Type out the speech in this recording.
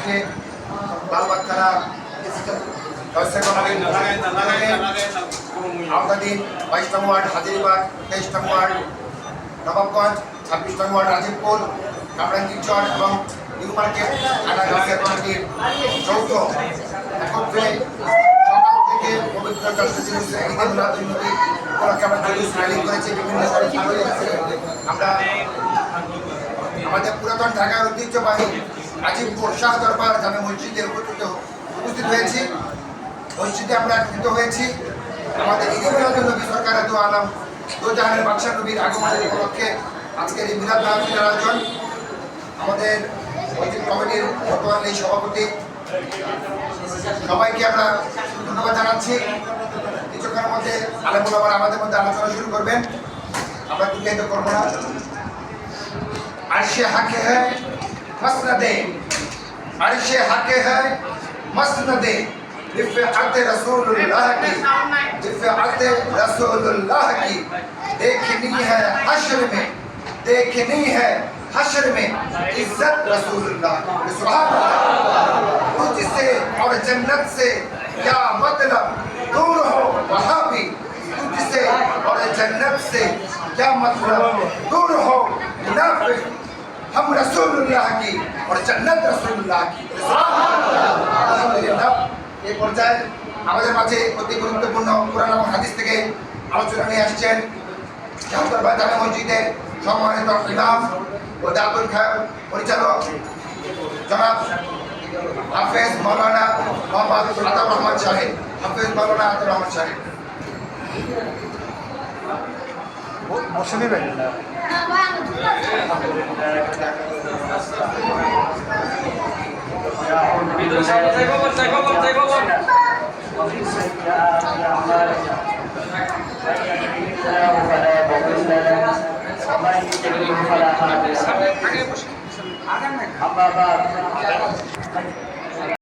আজকে লালবাগ থানা আওতাধীন 22 নং ওয়ার্ড হাজারীবাগ, 23 নং ওয়ার্ড নবাবগঞ্জ, 26 নং ওয়ার্ড রাজীবপুর, কামরাঙ্গীরচর এবং নিউ মার্কেট থানা গাউসিয়া কমিটির যৌথ একত্রে সকাল থেকে পবিত্র ঈদে মিলাদুন্নবী উপলক্ষে আমরা জুলুস র্যালি করেছি। বিভিন্ন আমরা আমাদের পুরাতন ঢাকার ঐতিহ্যবাহী আজিমপুর শাহ দরবার জামে মসজিদে উপস্থিত হয়েছি। মসজিদে আমরা একত্রিত হয়েছি আমাদের ঈদে মিলাদুন্নবী সরকার দু আলম দু জাহানের বাদশাহ নবীর আগমনের উপলক্ষে আজকের এই মিলাদ মাহফিলের আয়োজন। আমাদের মসজিদ কমিটির বর্তমান এই সভাপতি সবাইকে আমরা ধন্যবাদ জানাচ্ছি। কিছুক্ষণের মধ্যে আলেমুল আমার আমাদের মধ্যে আলোচনা শুরু করবেন, আমরা দীর্ঘায়িত করবো না। আরশে হাকে হ্যায় মসনদে, আরশে হাকে হ্যায় মসনদে, रिफ़अत रसूलुल्लाह की, रिफ़अत रसूलुल्लाह की देखनी है हश्र में, देखनी है हश्र में इज्जत रसूलुल्लाह। सुभान अल्लाह। तुझसे और जन्नत से क्या मतलब, दूर हो वहाँ भी। तुझसे और जन्नत से क्या मतलब, दूर हो मुनाफिक। हम रसूलुल्लाह की और जन्नत रसूलुल्लाह की। अल्हम्दुलिल्लाह। এই পর্যায়ে আমাদের মাঝে অতি গুরুত্বপূর্ণ কোরআন এবং হাদিস থেকে আলোচনা নিয়ে আসছেন শাহ দরবার জামে মসজিদের সম্মানিত ইমাম ও দাতুল খায়র পরিচালক জনাব হাফেজ মাওলানা মোহাম্মদ আতাউর রহমান সাহেব। হাফেজ মাওলানা আতাউর রহমান সাহেব বসে নেবেন। আমরা